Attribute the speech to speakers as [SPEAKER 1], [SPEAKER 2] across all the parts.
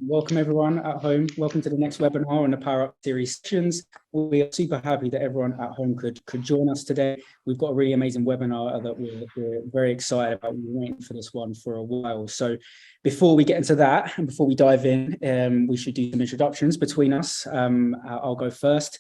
[SPEAKER 1] Welcome everyone at home. Welcome to the next webinar on the Power Up series sessions. We are super happy that everyone at home could join us today. We've got a really amazing webinar that we're very excited about. We've been waiting for this one for a while. So before we get into that and before we dive in, we should do some introductions between us. I'll go first.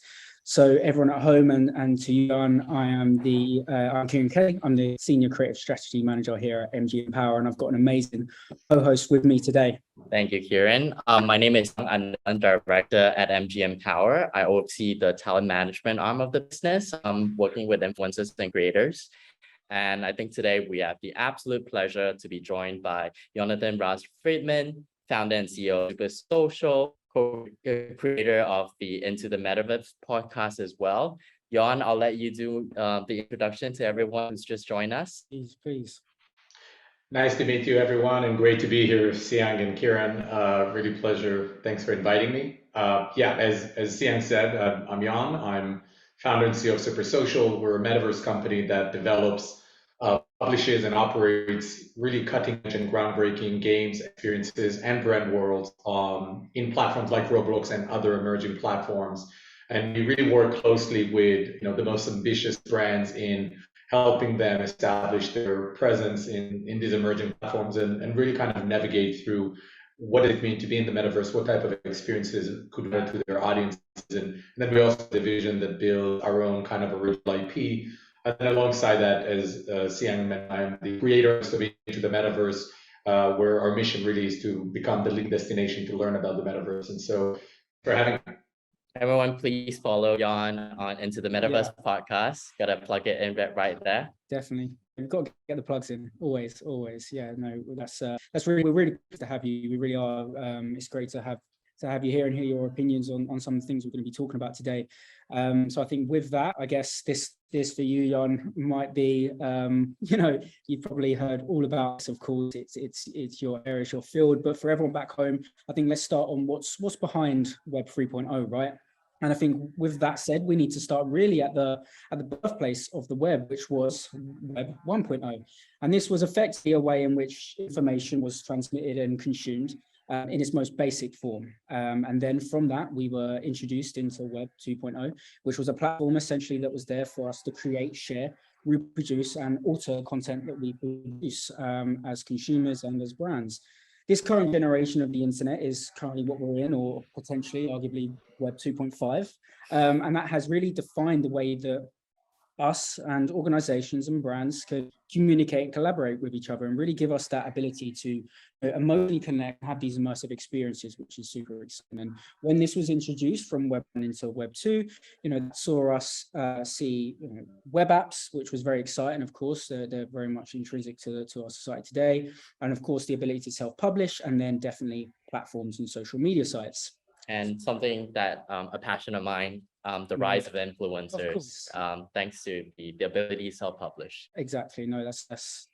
[SPEAKER 1] So everyone at home and to you, Jan, I'm Kieran Kelly. I'm the Senior Creative Strategy Manager here at MG Empower, and I've got an amazing co-host with me today.
[SPEAKER 2] Thank you, Kieran. My name is Yang. I'm Director at MG Empower. I oversee the talent management arm of the business, working with influencers and creators. And I think today we have the absolute pleasure to be joined by Jonathan Raz-Friedman, founder and CEO of Super Social, co-creator of the Into the Metaverse podcast as well. Jan, I'll let you do the introduction to everyone who's just joined us.
[SPEAKER 1] Please.
[SPEAKER 3] Nice to meet you, everyone, and great to be here, Siang and Kieran. Really pleasure. Thanks for inviting me. As Siang said, I'm Jan. I'm founder and CEO of Super Social. We're a metaverse company that develops, publishes, and operates really cutting-edge and groundbreaking games, experiences, and brand worlds in platforms like Roblox and other emerging platforms. And we really work closely with the most ambitious brands in helping them establish their presence in these emerging platforms and really kind of navigate through what it means to be in the metaverse, what type of experiences could matter to their audiences. And then we also have a division that builds our own kind of original IP. And then alongside that, as Siang mentioned, I'm the creator of Into the Metaverse, where our mission really is to become the lead destination to learn about the metaverse. And so for having me.
[SPEAKER 2] Everyone, please follow Jan on Into the Metaverse podcast. Gotta plug it in right there.
[SPEAKER 1] Definitely. We've got to get the plugs in. Always. Yeah, no, that's really, we're really pleased to have you. We really are. It's great to have you here and hear your opinions on some of the things we're going to be talking about today. So I think with that, I guess this for you, Jan, might be, you've probably heard all about this, of course. It's your area, it's your field. But for everyone back home, I think let's start on what's behind Web 3.0, right? And I think with that said, we need to start really at the birthplace of the web, which was Web 1.0. And this was effectively a way in which information was transmitted and consumed in its most basic form. And then from that, we were introduced into Web 2.0, which was a platform essentially that was there for us to create, share, reproduce, and alter content that we produce as consumers and as brands. This current generation of the internet is currently what we're in, or potentially, arguably, Web 2.5. And that has really defined the way that us and organizations and brands could communicate and collaborate with each other and really give us that ability to emotionally connect, have these immersive experiences, which is super exciting. And when this was introduced from Web 1 into Web 2, that saw us see web apps, which was very exciting. Of course, they're very much intrinsic to our society today. And of course, the ability to self-publish, and then definitely platforms and social media sites.
[SPEAKER 2] And something that a passion of mine, the rise of influencers, thanks to the ability to self-publish.
[SPEAKER 1] Exactly. No, that's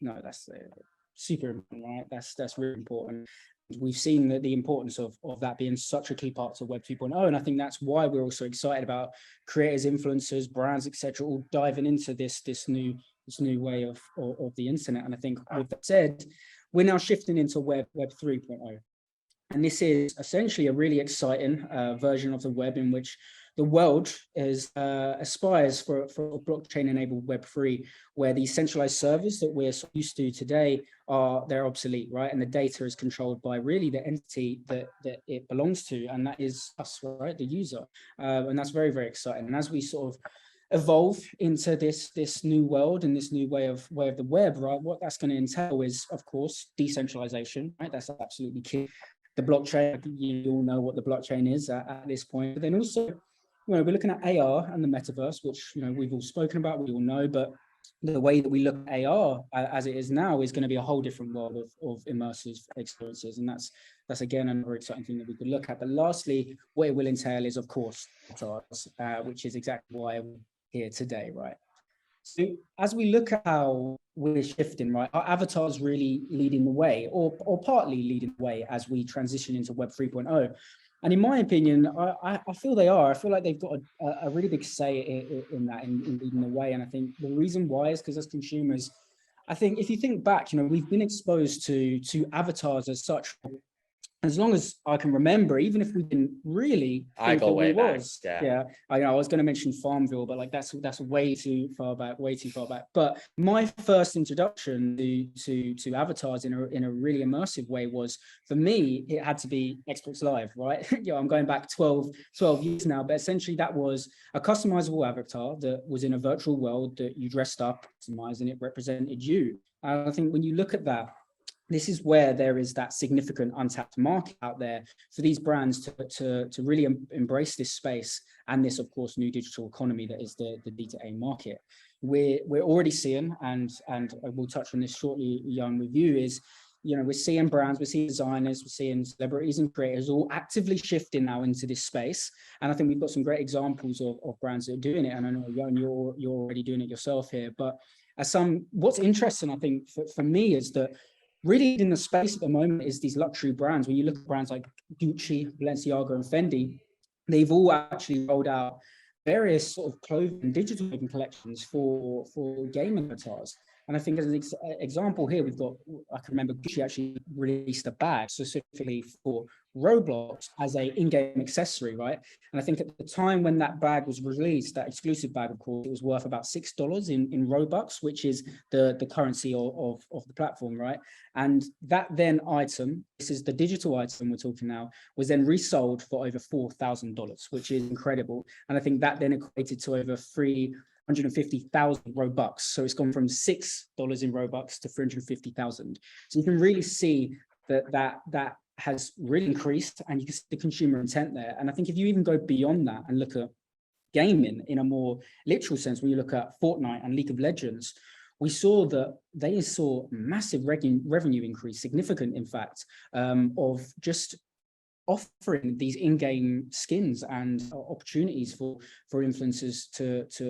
[SPEAKER 1] super important, right? That's really important. We've seen the importance of that being such a key part of Web 2.0, and I think that's why we're also excited about creators, influencers, brands, etc., all diving into this new way of the internet. And I think with that said, we're now shifting into Web 3.0. And this is essentially a really exciting version of the web in which the world aspires for a blockchain-enabled Web3, where the centralized servers that we're so used to today they're obsolete, right? And the data is controlled by really the entity that it belongs to, and that is us, right? The user. And that's very, very exciting. And as we sort of evolve into this new world and this new way of the web, right? What that's going to entail is, of course, decentralization, right? That's absolutely key. The blockchain, you all know what the blockchain is at this point. But then also, we're looking at AR and the metaverse, which we've all spoken about, we all know, but the way that we look at AR as it is now is going to be a whole different world of immersive experiences. And that's again another exciting thing that we could look at. But lastly, what it will entail is, of course, avatars, which is exactly why we're here today, right? So as we look at how we're shifting, right, our avatars really leading the way, or partly leading the way as we transition into Web 3.0. And in my opinion, I feel they are. I feel like they've got a really big say in that, in leading the way. And I think the reason why is because as consumers, I think if you think back, we've been exposed to avatars as such as long as I can remember, even if we didn't really
[SPEAKER 2] I
[SPEAKER 1] think
[SPEAKER 2] go
[SPEAKER 1] that
[SPEAKER 2] way
[SPEAKER 1] we
[SPEAKER 2] back.
[SPEAKER 1] was,
[SPEAKER 2] Yeah.
[SPEAKER 1] I was going to mention Farmville, but like that's way too far back. But my first introduction to avatars in a really immersive way was, for me, it had to be Xbox Live, right? I'm going back 12 years now, but essentially that was a customizable avatar that was in a virtual world that you dressed up, customized, and it represented you. And I think when you look at that, this is where there is that significant untapped market out there for these brands to really embrace this space and this, of course, new digital economy that is the D2A market. We're already seeing, and we'll touch on this shortly, Jan, with you, is, we're seeing brands, we're seeing designers, we're seeing celebrities and creators all actively shifting now into this space. And I think we've got some great examples of brands that are doing it. And I know, Jan, you're already doing it yourself here. But what's interesting, I think, for me, is that really in the space at the moment is these luxury brands. When you look at brands like Gucci, Balenciaga, and Fendi, they've all actually rolled out various sort of clothing, digital clothing collections for gaming avatars. And I think as an example here, we've got, I can remember Gucci actually released a bag specifically for Roblox as a in-game accessory, right? And I think at the time when that bag was released, that exclusive bag, of course, it was worth about $6 in Robux, which is the currency of the platform, right? And that then item, this is the digital item we're talking now, was then resold for over $4,000, which is incredible. And I think that then equated to over 350,000 Robux. So it's gone from $6 in Robux to 350,000. So you can really see that has really increased, and you can see the consumer intent there. And I think if you even go beyond that and look at gaming in a more literal sense, when you look at Fortnite and League of Legends, we saw that they saw massive revenue increase, significant, in fact, of just offering these in-game skins and opportunities for influencers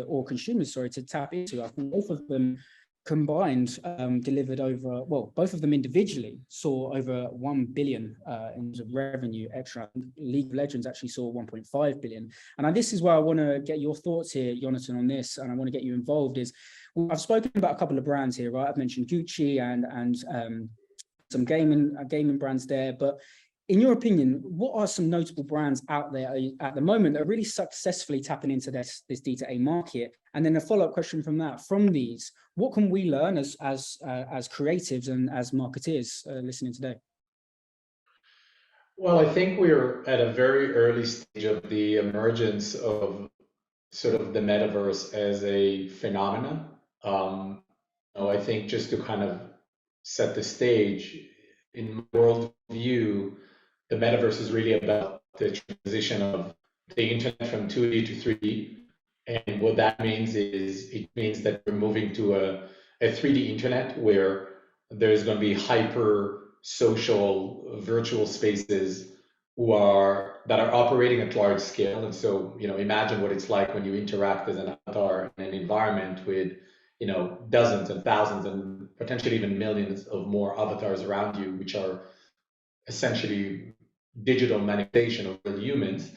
[SPEAKER 1] or consumers, to tap into. I think both of them combined delivered over, well, both of them individually saw over 1 billion in terms of revenue extra. League of Legends actually saw 1.5 billion. And this is where I want to get your thoughts here, Jonathan, on this, and I want to get you involved. I've spoken about a couple of brands here, right? I've mentioned Gucci and some gaming brands there, but in your opinion, what are some notable brands out there at the moment that are really successfully tapping into this D2A market? And then a follow-up question from these, what can we learn as creatives and as marketeers listening today?
[SPEAKER 3] Well, I think we're at a very early stage of the emergence of sort of the metaverse as a phenomenon. I think just to kind of set the stage, in my worldview, the metaverse is really about the transition of the internet from 2D to 3D. And what that means is it means that we're moving to a 3D internet where there's going to be hyper social virtual spaces that are operating at large scale. And so, imagine what it's like when you interact as an avatar in an environment with, dozens and thousands and potentially even millions of more avatars around you, which are essentially digital manifestation of real humans,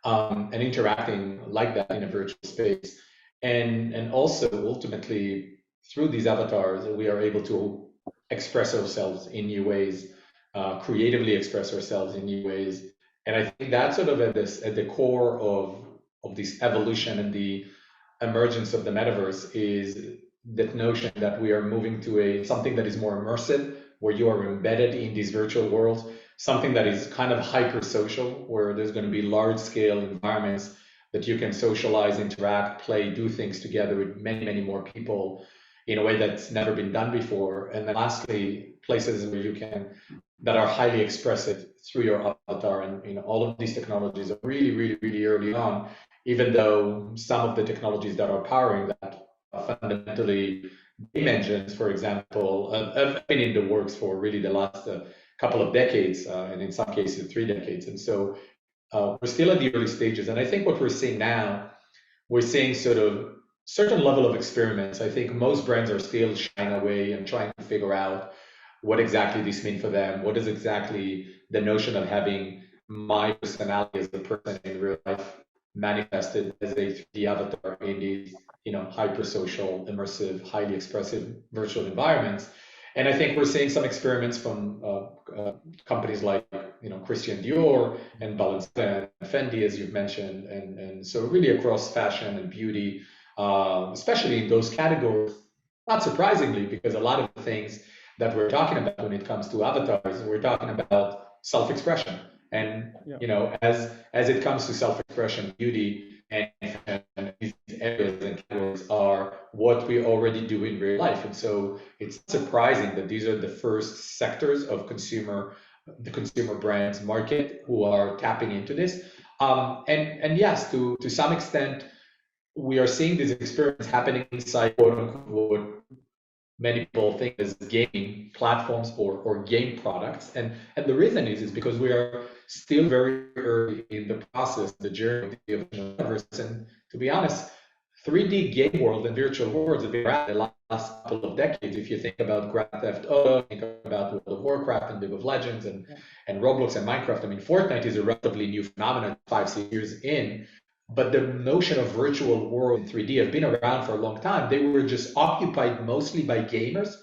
[SPEAKER 3] and interacting like that in a virtual space. And also ultimately through these avatars, we are able to express ourselves in new ways, creatively express ourselves in new ways. And I think that's sort of at the core of this evolution and the emergence of the metaverse is that notion that we are moving to something that is more immersive, where you are embedded in these virtual worlds, something that is kind of hyper social, where there's going to be large scale environments that you can socialize, interact, play, do things together with many, many more people in a way that's never been done before. And then lastly, places where that are highly expressive through your avatar. And all of these technologies are really, really, really early on, even though some of the technologies that are powering that are fundamentally game engines, for example, have been in the works for really the last couple of decades, and in some cases 3 decades. And so we're still at the early stages. And I think what we're seeing now, we're seeing sort of certain level of experiments. I think most brands are still shying away and trying to figure out what exactly this means for them. What is exactly the notion of having my personality as a person in real life manifested as a 3D avatar in these, hyper social, immersive, highly expressive virtual environments. And I think we're seeing some experiments from companies like Christian Dior and Balenciaga and Fendi, as you've mentioned, and so really across fashion and beauty, especially in those categories. Not surprisingly, because a lot of the things that we're talking about when it comes to avatars, we're talking about self-expression, and as it comes to self-expression, beauty and these areas and categories are what we already do in real life, and so it's surprising that these are the first sectors of the consumer brands market who are tapping into this. And yes, to some extent, we are seeing these experiments happening inside quote unquote what many people think as gaming platforms or game products. And the reason is because we are still very early in the process, the journey of the universe. And to be honest, 3D game world and virtual worlds have been around the last couple of decades. If you think about Grand Theft Auto, think about World of Warcraft and League of Legends and Roblox and Minecraft. I mean, Fortnite is a relatively new phenomenon, 5-6 years in, but the notion of virtual world in 3D have been around for a long time. They were just occupied mostly by gamers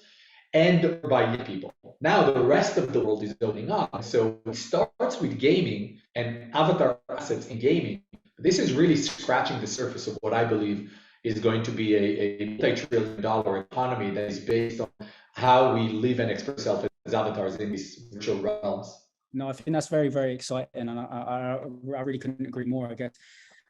[SPEAKER 3] and by young people. Now the rest of the world is opening up. So it starts with gaming and avatar assets in gaming. This is really scratching the surface of what I believe is going to be a multi-trillion-dollar economy that is based on how we live and express ourselves as avatars in these virtual realms.
[SPEAKER 1] No, I think that's very, very exciting, and I really couldn't agree more. I guess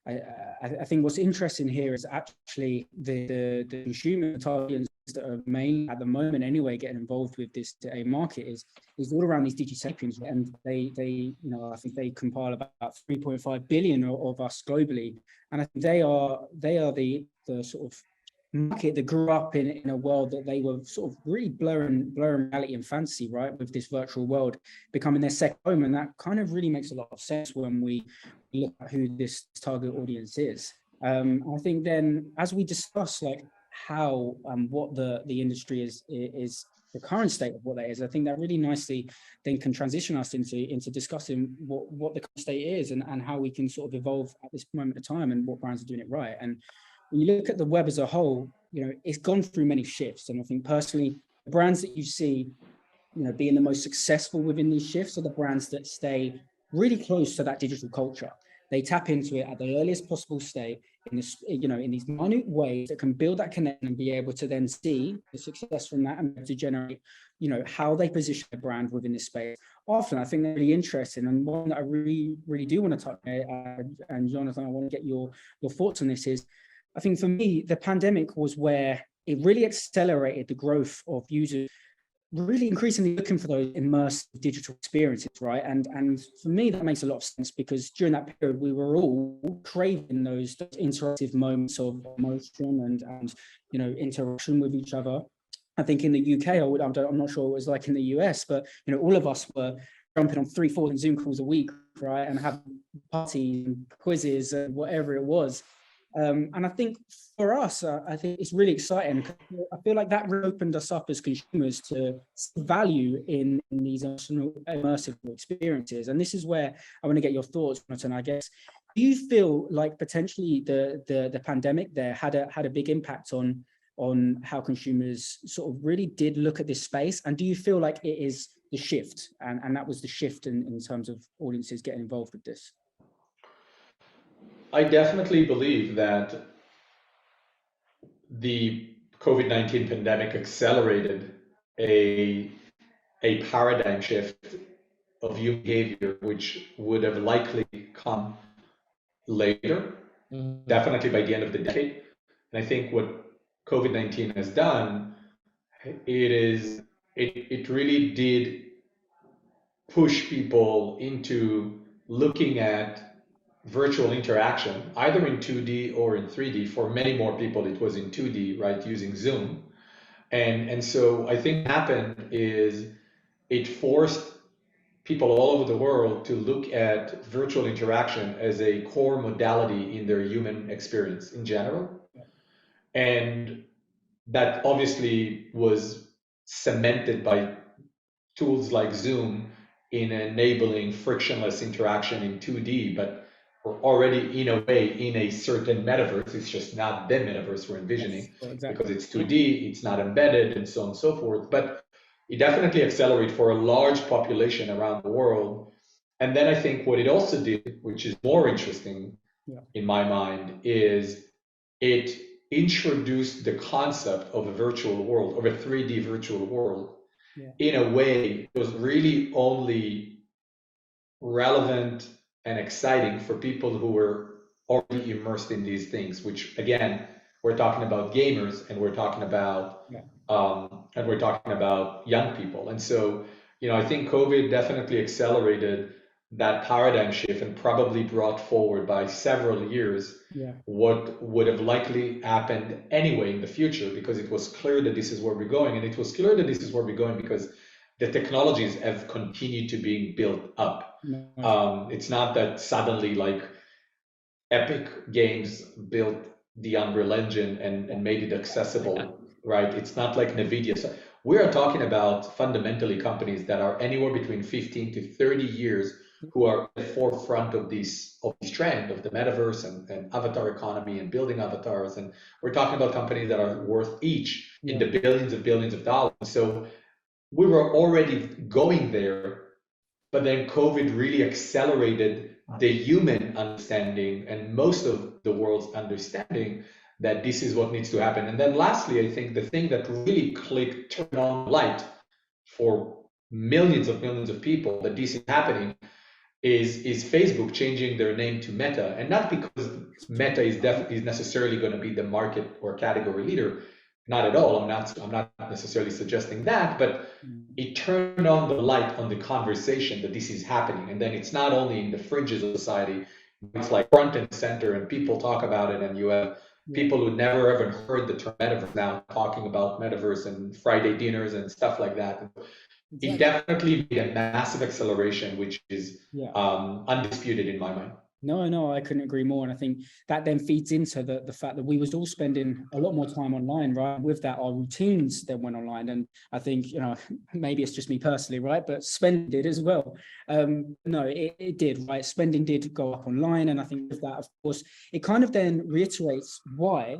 [SPEAKER 1] I think what's interesting here is actually the consumer targets that are mainly at the moment anyway getting involved with this market is all around these digisapiens, and they I think they compile about 3.5 billion of us globally, and I think they are the sort of market that grew up in a world that they were sort of really blurring reality and fantasy, right, with this virtual world becoming their second home. And that kind of really makes a lot of sense when we look at who this target audience is. I think then as we discuss like how what the industry is the current state of what that is, I think that really nicely then can transition us into discussing what the current state is and how we can sort of evolve at this moment of time and what brands are doing it right. And when you look at the web as a whole, it's gone through many shifts. And I think personally, the brands that you see, being the most successful within these shifts are the brands that stay really close to that digital culture. They tap into it at the earliest possible state in this, in these minute ways that can build that connection and be able to then see the success from that and to generate, how they position the brand within this space. Often, I think they're really interesting, and one that I really, really do want to touch on, and Jonathan, I want to get your thoughts on this is, I think for me, the pandemic was where it really accelerated the growth of users really increasingly looking for those immersive digital experiences, right? And for me, that makes a lot of sense because during that period, we were all craving those interactive moments of emotion and interaction with each other. I think in the UK, I'm not sure what it was like in the US, but all of us were jumping on 3-4 Zoom calls a week, right, and having parties and quizzes and whatever it was. And I think for us, I think it's really exciting. I feel like that really opened us up as consumers to see value in these immersive experiences. And this is where I want to get your thoughts, Jonathan. I guess, do you feel like potentially the pandemic there had a big impact on how consumers sort of really did look at this space? And do you feel like it is the shift, and that was the shift in terms of audiences getting involved with this?
[SPEAKER 3] I definitely believe that the COVID-19 pandemic accelerated a paradigm shift of human behavior, which would have likely come later, definitely by the end of the decade. And I think what COVID-19 has done, it really did push people into looking at virtual interaction, either in 2D or in 3D. For many more people, it was in 2D, right, using Zoom. And so I think what happened is it forced people all over the world to look at virtual interaction as a core modality in their human experience in general. And that obviously was cemented by tools like Zoom in enabling frictionless interaction in 2D, but we're already in a way in a certain metaverse. It's just not the metaverse we're envisioning. Yes, exactly. Because it's 2D, it's not embedded, and so on and so forth. But it definitely accelerated for a large population around the world And then I think what it also did, which is more interesting in my mind, is it introduced the concept of a virtual world, of a 3D virtual world, in a way that was really only relevant and exciting for people who were already immersed in these things, which again, we're talking about gamers and we're talking about young people. And so, I think COVID definitely accelerated that paradigm shift and probably brought forward by several years what would have likely happened anyway in the future, because it was clear that this is where we're going. And it was clear that this is where we're going because the technologies have continued to being built up. It's not that suddenly like Epic Games built the Unreal Engine and made it accessible, right? It's not like NVIDIA. So we are talking about fundamentally companies that are anywhere between 15 to 30 years who are at the forefront of this trend of the metaverse and avatar economy and building avatars. And we're talking about companies that are worth each in the billions of dollars. So we were already going there, but then COVID really accelerated the human understanding and most of the world's understanding that this is what needs to happen. And then lastly, I think the thing that really clicked, turned on the light for millions of people that this is happening is Facebook changing their name to Meta. And not because Meta is necessarily going to be the market or category leader. Not at all. I'm not necessarily suggesting that, but it turned on the light on the conversation that this is happening. And then it's not only in the fringes of society, it's like front and center, and people talk about it, and you have people who never ever heard the term metaverse now talking about metaverse and Friday dinners and stuff like that. It definitely made a massive acceleration, which is undisputed in my mind.
[SPEAKER 1] No, I couldn't agree more. And I think that then feeds into the fact that we was all spending a lot more time online, right? With that, our routines then went online. And I think, maybe it's just me personally, right? But spending did as well. No, it did, right? Spending did go up online. And I think with that, of course, it kind of then reiterates why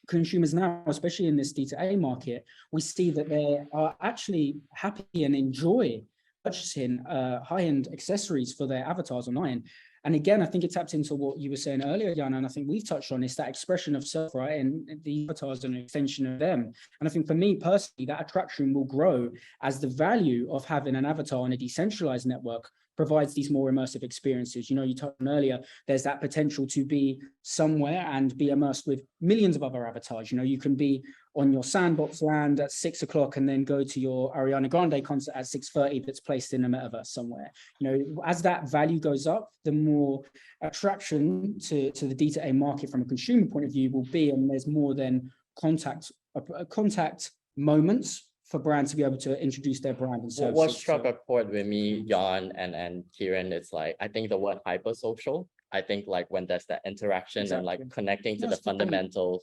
[SPEAKER 1] consumers now, especially in this D2A market, we see that they are actually happy and enjoy purchasing high-end accessories for their avatars online. And again, I think it taps into what you were saying earlier, Jan, and I think we've touched on is that expression of self, right? And the avatars are an extension of them. And I think for me personally, that attraction will grow as the value of having an avatar on a decentralized network provides these more immersive experiences. You touched on earlier, there's that potential to be somewhere and be immersed with millions of other avatars. You can be on your sandbox land at 6 o'clock and then go to your Ariana Grande concert at 6:30 that's placed in the metaverse somewhere. As that value goes up, the more attraction to the D2A market from a consumer point of view will be, and there's more than contact moments for brands to be able to introduce their brand and services.
[SPEAKER 2] What struck a chord with me, Jan and Kieran, is like, I think the word hypersocial. I think like when there's that interaction and like connecting to the fundamentals,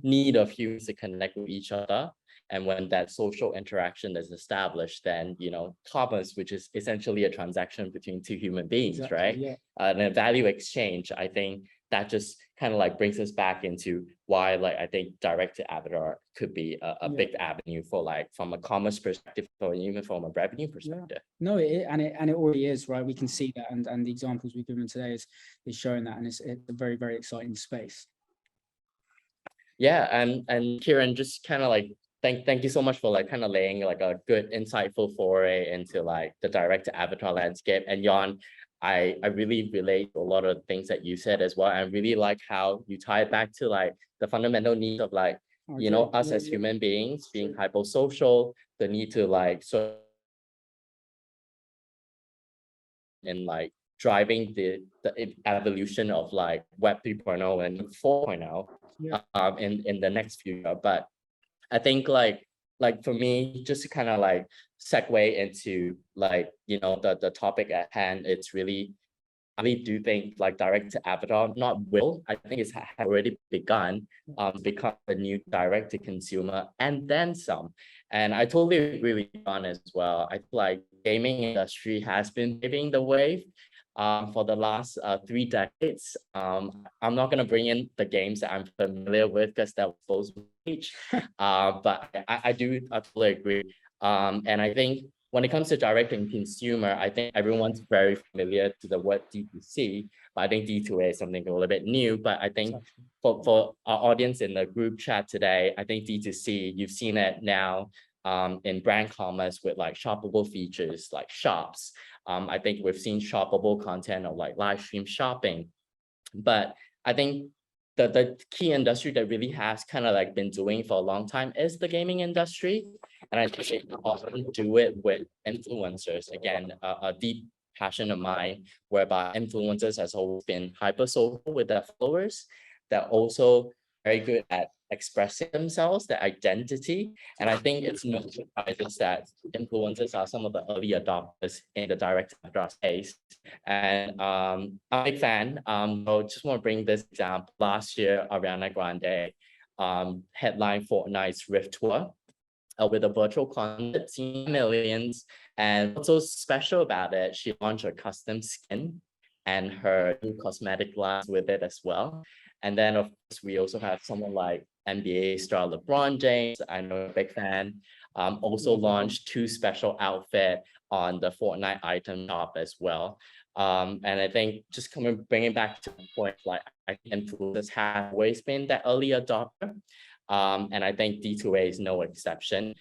[SPEAKER 2] need of humans to connect with each other. And when that social interaction is established, then, commerce, which is essentially a transaction between two human beings, right?
[SPEAKER 1] Yeah.
[SPEAKER 2] And a value exchange, I think that just kind of like brings us back into why, I think direct to avatar could be a big avenue for from a commerce perspective or even from a revenue perspective.
[SPEAKER 1] No, it already is, right? We can see that, and the examples we've given today is showing that, and it's a very, very exciting space.
[SPEAKER 2] Yeah, and Kieran, just kind of thank you so much for kind of laying a good insightful foray into the direct to avatar landscape. And Jan, I really relate to a lot of things that you said as well. I really like how you tie it back to the fundamental needs of us as human beings being hypersocial, the need to and driving the evolution of Web 3.0 and 4.0 in the next few years. But I think for me, just to kind of segue into the topic at hand, it's really, I really do think direct to avatar, I think it's already begun become a new direct to consumer and then some. And I totally agree with Jan as well. I feel like gaming industry has been paving the way for the last 3 decades. I'm not going to bring in the games that I'm familiar with because that was age, but I totally agree. And I think when it comes to direct and consumer, I think everyone's very familiar to the word D2C, but I think D2A is something a little bit new. But I think for our audience in the group chat today, I think D2C, you've seen it now in brand commerce with like shoppable features like shops. I think we've seen shoppable content of like live stream shopping. But I think the key industry that really has kind of like been doing for a long time is the gaming industry. And I think they often do it with influencers. Again, a deep passion of mine, whereby influencers has always been hyper social with their followers. They're also very good at expressing themselves, their identity. And I think it's no surprise that influencers are some of the early adopters in the direct avatar space. And I'm a big fan. I just want to bring this example. Last year, Ariana Grande headlined Fortnite's Rift Tour with a virtual concert, seen millions. And what's so special about it, she launched a custom skin and her new cosmetic glass with it as well. And then, of course, we also have someone like NBA star LeBron James. I know a big fan. Also launched 2 special outfits on the Fortnite item shop as well. And I think just bringing back to the point, like I think influencers have always been that early adopter. And I think D2A is no exception.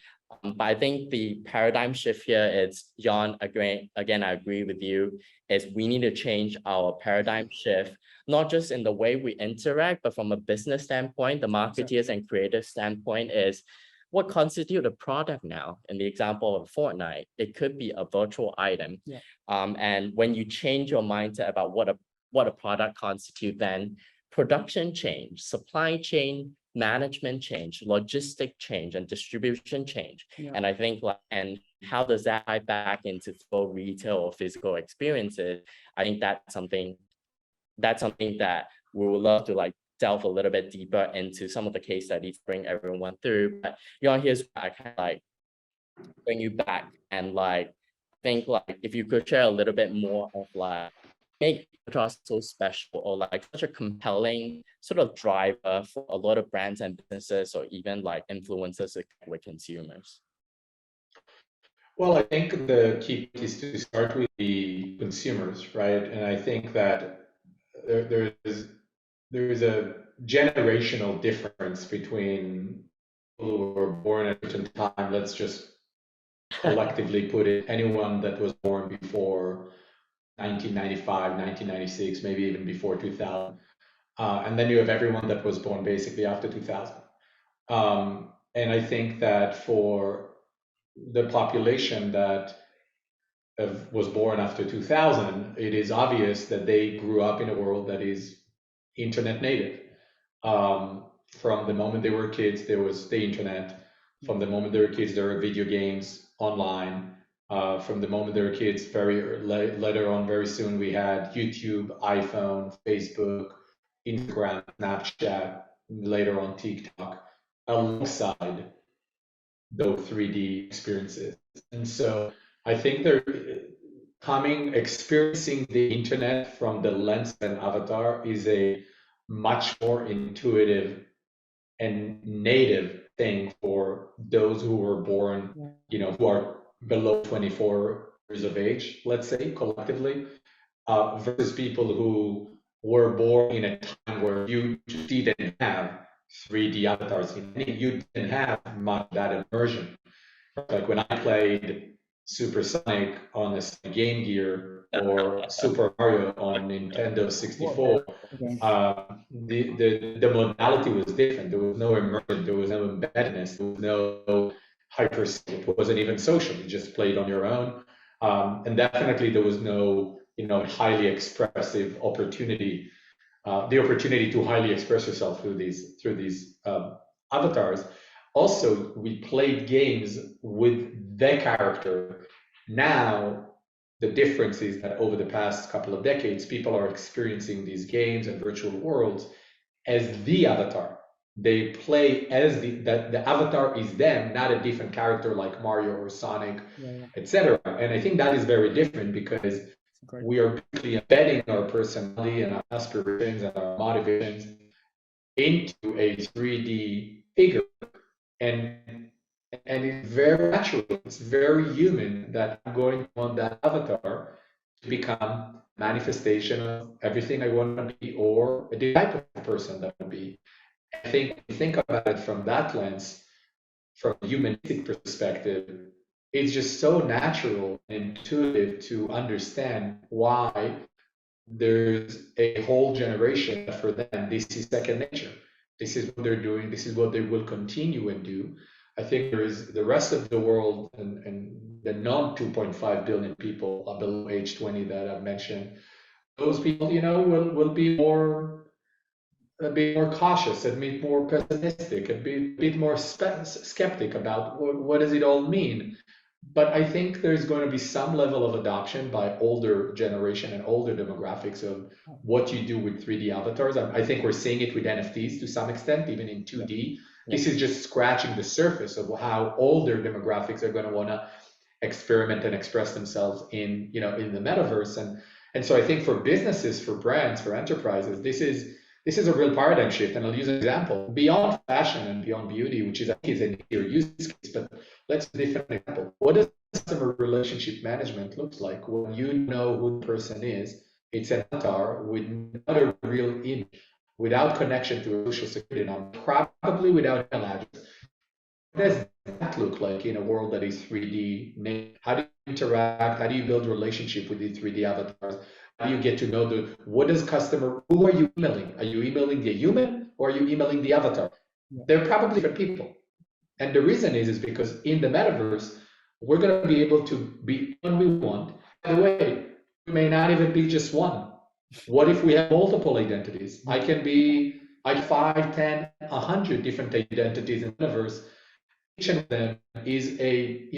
[SPEAKER 2] But I think the paradigm shift here is, Jan, again, I agree with you, is we need to change our paradigm shift, not just in the way we interact, but from a business standpoint, the marketeers and creative standpoint is what constitute a product now. In the example of Fortnite, it could be a virtual item.
[SPEAKER 1] Yeah.
[SPEAKER 2] And when you change your mindset about what a product constitute, then production change, supply chain management change, logistic change, and distribution change.
[SPEAKER 1] Yeah.
[SPEAKER 2] And I think, and how does that tie back into full retail or physical experiences? I think that's something that we would love to like delve a little bit deeper into some of the case studies, bring everyone through. But here's where I kind of like bring you back and like think like if you could share a little bit more of like make Avatar so special or like such a compelling sort of driver for a lot of brands and businesses or even like influencers with consumers.
[SPEAKER 3] Well, I think the key is to start with the consumers, right? And I think that there is a generational difference between people who were born at a certain time. Let's just collectively put it, anyone that was born before 1995, 1996, maybe even before 2000. And then you have everyone that was born basically after 2000. And I think that for the population that was born after 2000, it is obvious that they grew up in a world that is internet native. From the moment they were kids, there was the internet. From the moment they were kids, there were video games online. From the moment they were kids, later on, very soon, we had YouTube, iPhone, Facebook, Instagram, Snapchat, later on TikTok, alongside those 3D experiences. And so I think they're experiencing the internet from the lens of an avatar is a much more intuitive and native thing for those who were born, who are below 24 years of age, let's say, collectively, versus people who were born in a time where you didn't have 3D avatars. You didn't have much of that immersion. Like when I played Supersonic on the Game Gear or Super Mario on Nintendo 64, the modality was different. There was no immersion, there was no embeddedness, there was no hyperscape. It wasn't even social. You just played on your own, and definitely there was no, highly expressive opportunity. The opportunity to highly express yourself through these avatars. Also, we played games with the character. Now, the difference is that over the past couple of decades, people are experiencing these games and virtual worlds as the avatar. They play as the avatar is them, not a different character like Mario or Sonic, etc. And I think that is very different because we are basically embedding our personality and our aspirations and our motivations into a 3D figure. And And it's very natural, it's very human that I'm going to want that avatar to become manifestation of everything I want to be or the type of person that I want to be. I think if you think about it from that lens, from a humanistic perspective, it's just so natural and intuitive to understand why there's a whole generation that for them this is second nature. This is what they're doing. This is what they will continue and do. I think there is the rest of the world and the non 2.5 billion people below age 20 that I've mentioned. Those people, will be more a bit more cautious and be more pessimistic and be a bit more skeptic about what does it all mean. But I think there's going to be some level of adoption by older generation and older demographics of what you do with 3D avatars. I think we're seeing it with NFTs to some extent, even in 2D. This is just scratching the surface of how older demographics are going to want to experiment and express themselves in the metaverse. And so I think for businesses, for brands, for enterprises, this is a real paradigm shift. And I'll use an example beyond fashion and beyond beauty, which is I think is an easier use case. But let's do a different example. What does customer relationship management look like when you know who the person is? It's an avatar with not a real image, without connection to a social security number, probably without an address. What does that look like in a world that is 3D? How do you interact? How do you build relationship with these 3D avatars? How do you get to know who are you emailing? Are you emailing the human or are you emailing the avatar? They're probably different people. And the reason is because in the metaverse, we're going to be able to be when we want. By the way, we may not even be just one. What if we have multiple identities? I can be 5, 10, 100 different identities in the metaverse. Each of them is a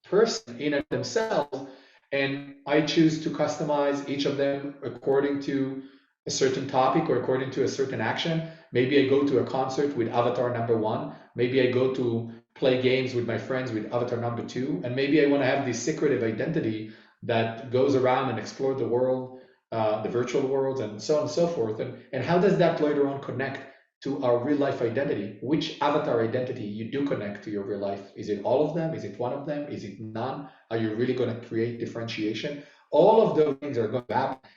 [SPEAKER 3] person in and themselves, and I choose to customize each of them according to a certain topic or according to a certain action. Maybe I go to a concert with avatar number 1. Maybe I go to play games with my friends with avatar number 2, and maybe I want to have this secretive identity that goes around and explore the world, the virtual worlds, and so on and so forth. And how does that later on connect to our real life identity? Which avatar identity you do connect to your real life? Is it all of them? Is it one of them? Is it none? Are you really going to create differentiation? All of those things are going to happen.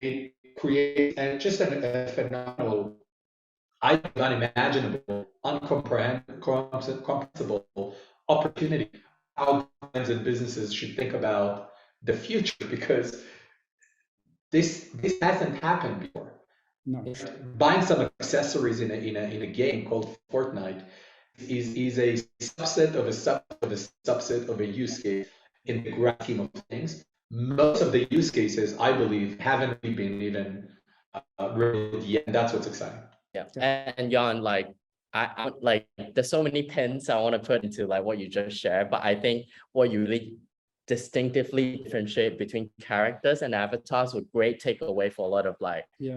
[SPEAKER 3] It creates just a phenomenal, unimaginable, incomprehensible opportunity. How brands and businesses should think about the future, because this hasn't happened before.
[SPEAKER 1] No.
[SPEAKER 3] Buying some accessories in a game called Fortnite is a subset of a subset of a use case in the grand scheme of things. Most of the use cases, I believe, haven't been even revealed yet, and that's what's exciting.
[SPEAKER 2] Yeah, and Jan, I like there's so many pins I want to put into what you just shared, but I think what you really distinctively differentiate between characters and avatars with great takeaway for a lot of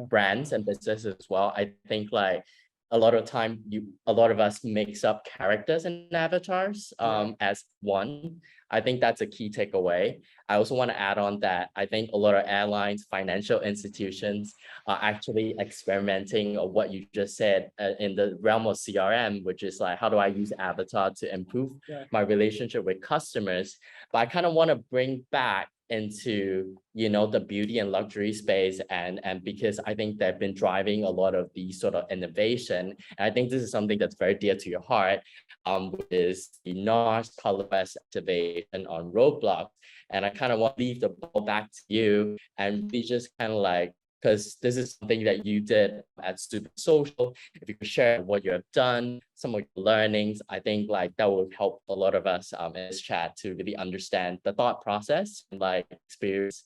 [SPEAKER 2] brands and businesses as well. I think a lot of time a lot of us mix up characters and avatars as one. I think that's a key takeaway. I also want to add on that I think a lot of airlines, financial institutions are actually experimenting on what you just said in the realm of CRM, which is how do I use avatar to improve my relationship with customers? But I kind of want to bring back into the beauty and luxury space, and because I think they've been driving a lot of the sort of innovation, and I think this is something that's very dear to your heart, which is the NARS ColorOS activation on Roblox. And I kind of want to leave the ball back to you and be just kind of because this is something that you did at Super Social. If you could share what you have done, some of your learnings, I think that will help a lot of us in this chat to really understand the thought process and experience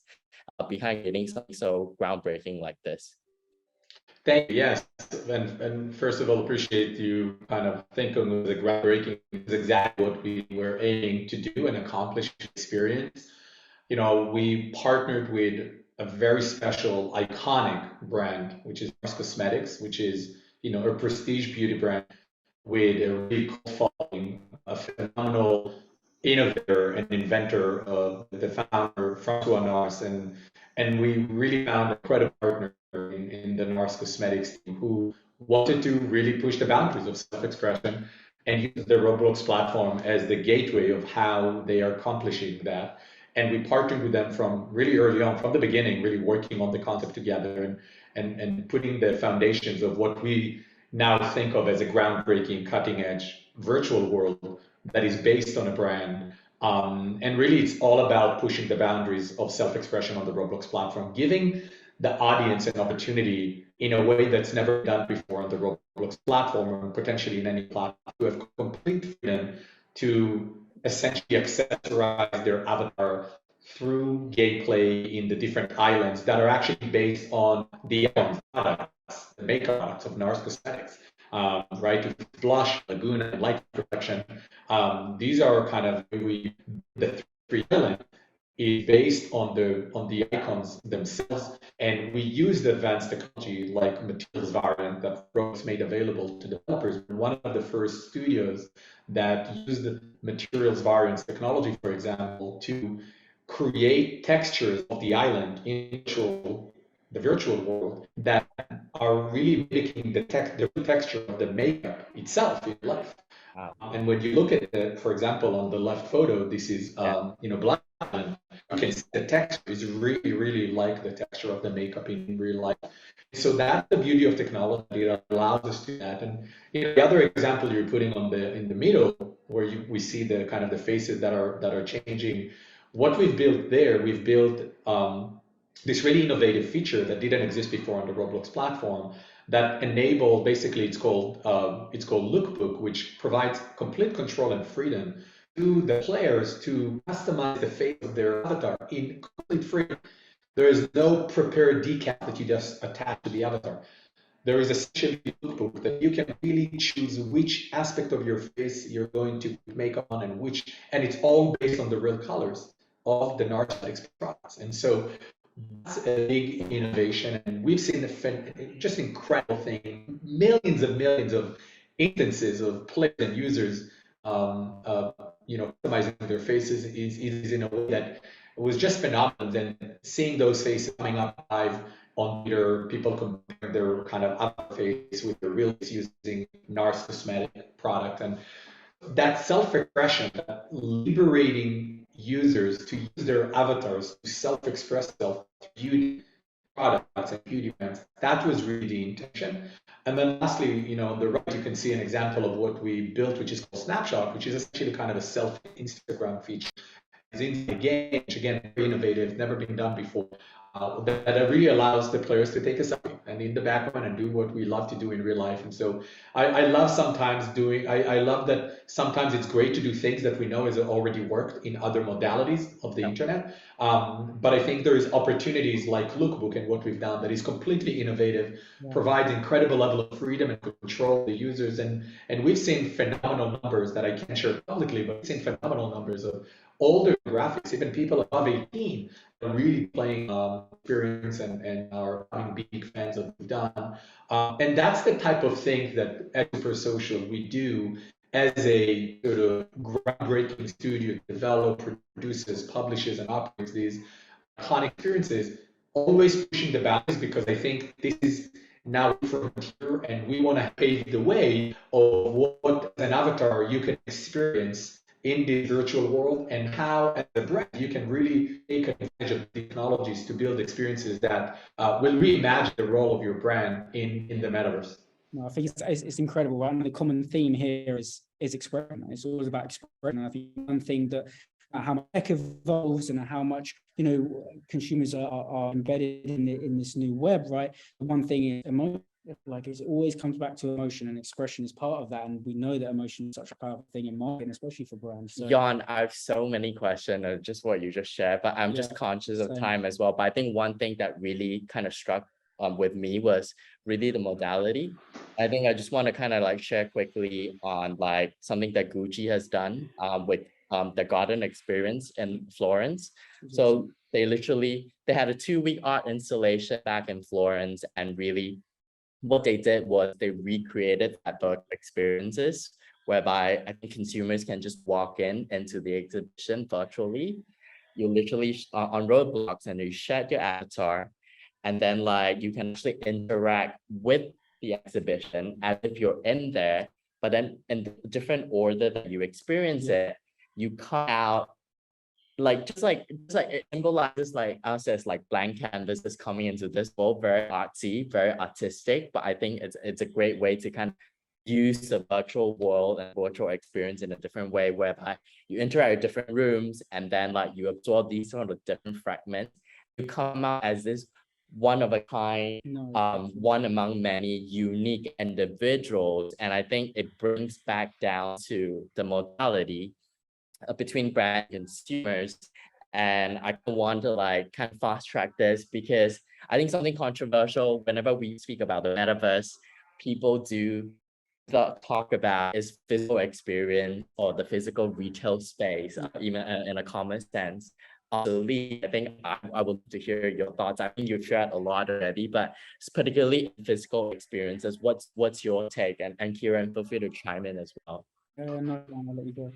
[SPEAKER 2] behind getting something so groundbreaking like this.
[SPEAKER 3] Thank you. Yes, and first of all, appreciate you kind of thinking of the groundbreaking is exactly what we were aiming to do and accomplish experience. We partnered with a very special, iconic brand, which is NARS Cosmetics, which is a prestige beauty brand with a really cool following, a phenomenal innovator and inventor of the founder, Francois NARS, and we really found a credible partner in the NARS Cosmetics team who wanted to really push the boundaries of self-expression and use the Roblox platform as the gateway of how they are accomplishing that. And we partnered with them from really early on, from the beginning, really working on the concept together and putting the foundations of what we now think of as a groundbreaking, cutting edge virtual world that is based on a brand. And really, it's all about pushing the boundaries of self expression on the Roblox platform, giving the audience an opportunity in a way that's never been done before on the Roblox platform or potentially in any platform to have complete freedom to essentially accessorize their avatar through gameplay in the different islands that are actually based on the products, the makeup products of NARS Cosmetics, right? Blush, Laguna, and light protection. These are kind of the three islands is based on the icons themselves, and we use the advanced technology like materials variant that Roblox made available to developers. We're one of the first studios that used the materials variance technology, for example, to create textures of the island in the virtual world that are really mimicking the texture of the makeup itself in life.
[SPEAKER 2] Wow.
[SPEAKER 3] And when you look at it, for example, on the left photo, this is Black Island. You can see the texture is really, really like the texture of the makeup in real life. So that's the beauty of technology that allows us to do that. And the other example you're putting in the middle, where we see the kind of the faces that are changing. What we've built there, we've built this really innovative feature that didn't exist before on the Roblox platform that enable basically it's called Lookbook, which provides complete control and freedom to the players to customize the face of their avatar in complete freedom. There is no prepared decal that you just attach to the avatar. There is essentially a lookbook that you can really choose which aspect of your face you're going to make on and it's all based on the real colors of the NARS products. And so that's a big innovation, and we've seen just incredible thing. Millions of instances of players and users, customizing their faces is in a way that was just phenomenal. Then seeing those faces coming up live on Twitter, people comparing their kind of avatar face with their real face using NARS cosmetic product, and that self-expression, that liberating users to use their avatars to self-express beauty products and beauty brands. That was really the intention. And then lastly, on the right, you can see an example of what we built, which is called Snapshot, which is essentially kind of a self-Instagram feature. It's in the game, which again, very innovative, never been done before. That really allows the players to take a selfie and in the background and do what we love to do in real life. And so I love sometimes I love that sometimes it's great to do things that we know has already worked in other modalities of the internet. But I think there is opportunities like Lookbook and what we've done that is completely innovative, provides incredible level of freedom and control of the users. And we've seen phenomenal numbers that I can't share publicly, but we've seen phenomenal numbers of older graphics, even people above 18 are really playing experience and are becoming big fans of what we've done. And that's the type of thing that at Super Social we do as a sort of groundbreaking studio, develops, produces, publishes, and operates these iconic experiences, always pushing the boundaries because I think this is now frontier and we want to pave the way of what an avatar you can experience in the virtual world and how as a brand you can really take advantage of technologies to build experiences that will reimagine the role of your brand in the metaverse.
[SPEAKER 1] No, I think it's incredible, right? And the common theme here is expression. It's always about expression. And I think one thing that how much tech evolves and how much consumers are embedded in this new web, right? One thing is emotion. Like it always comes back to emotion, and expression is part of that. And we know that emotion is such a powerful thing in marketing, especially for brands. So,
[SPEAKER 2] Jan, I have so many questions of just what you just shared, but I'm just conscious of time as well. But I think one thing that really kind of struck with me was really the modality. I think I just want to kind of like share quickly on like something that Gucci has done with the garden experience in Florence. So they had a 2-week art installation back in Florence, and really what they did was they recreated that virtual experiences whereby I think consumers can just walk into the exhibition virtually. You literally on Roblox and you shed your avatar, and then like you can actually interact with the exhibition as if you're in there, but then in the different order that you experience it, you come out like just like it symbolizes like us as like blank canvases coming into this world, very artsy, very artistic. But I think it's a great way to kind of use the virtual world and virtual experience in a different way, whereby you interact with different rooms and then like you absorb these sort of different fragments. You come out as this one of a kind, one among many unique individuals. And I think it brings back down to the modality between brand and consumers. And I want to like kind of fast track this because I think something controversial whenever we speak about the metaverse, people do talk about is physical experience or the physical retail space, even in a common sense. I think I would like to hear your thoughts. I think you've shared a lot already, but particularly in physical experiences, what's your take? And Kieran, feel free to chime in as well.
[SPEAKER 1] No, I'll let you go.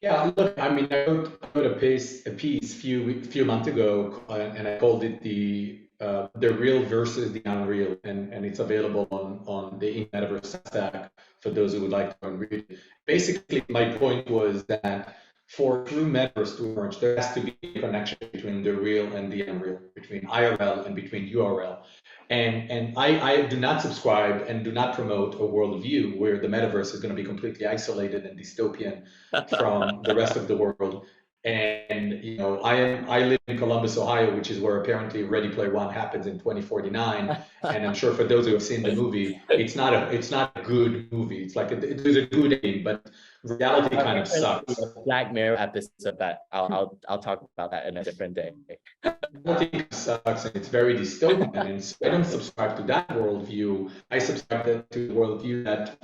[SPEAKER 3] Yeah, look, I mean, I wrote a piece few months ago, and I called it the real versus the unreal, and it's available on the Metaverse stack for those who would like to go and read it. Basically, my point was that for true metaverse to emerge, there has to be a connection between the real and the unreal, between IRL and between URL. And I do not subscribe and do not promote a worldview where the metaverse is going to be completely isolated and dystopian from the rest of the world. And you know, I live in Columbus, Ohio, which is where apparently Ready Player One happens in 2049. And I'm sure for those who have seen the movie, it's not a good movie. It's like there's a good ending, but reality kind of sucks.
[SPEAKER 2] Black Mirror episode, but I'll talk about that in a different day.
[SPEAKER 3] Reality sucks, and it's very dystopian. And so I don't subscribe to that worldview. I subscribe to the worldview that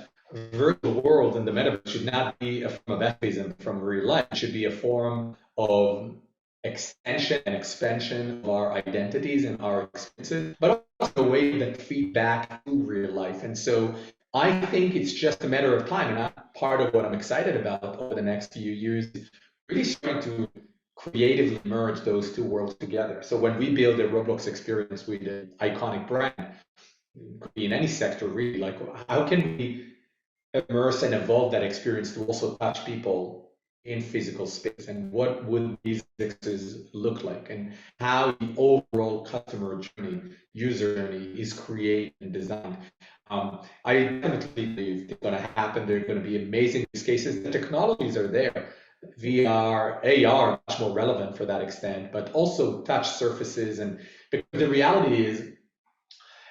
[SPEAKER 3] virtual world and the metaverse should not be a form of escapism from real life. It should be a form of extension and expansion of our identities and our experiences, but also a way that feed back to real life. And so I think it's just a matter of time. And part of what I'm excited about over the next few years is really starting to creatively merge those two worlds together. So when we build a Roblox experience with an iconic brand, could be in any sector really, like how can we immerse and evolve that experience to also touch people in physical space, and what would these experiences look like, and how the overall customer journey, user journey is created and designed. I definitely believe it's going to happen. There are going to be amazing use cases. The technologies are there. VR, AR, much more relevant for that extent, but also touch surfaces. And the reality is,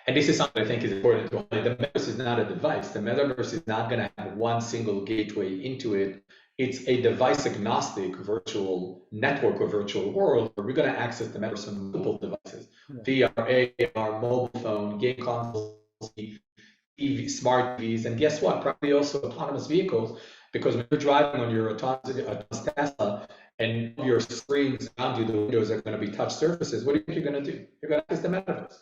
[SPEAKER 3] and this is something I think is important to highlight, the metaverse is not a device. The metaverse is not going to have one single gateway into it. It's a device agnostic virtual network or virtual world where we're going to access the metaverse on multiple devices. VR, AR, mobile phone, game consoles, TV, smart TVs, and guess what? Probably also autonomous vehicles, because when you're driving on your autonomous Tesla and your screens around you, the windows are going to be touch surfaces, what do you think you're going to do? You're going to access the metaverse.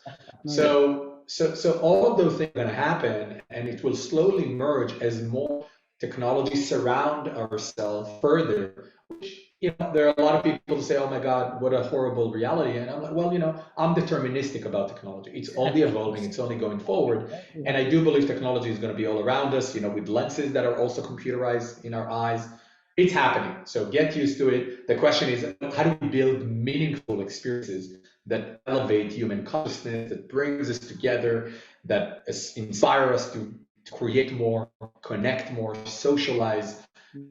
[SPEAKER 3] So all of those things are going to happen, and it will slowly merge as more technologies surround ourselves further. Which, you know, there are a lot of people who say, "Oh my God, what a horrible reality!" And I'm like, well, you know, I'm deterministic about technology. It's only evolving. It's only going forward. And I do believe technology is going to be all around us. You know, with lenses that are also computerized in our eyes. It's happening. So get used to it. The question is, how do we build meaningful experiences that elevate human consciousness, that brings us together, that inspire us to create more, connect more, socialize,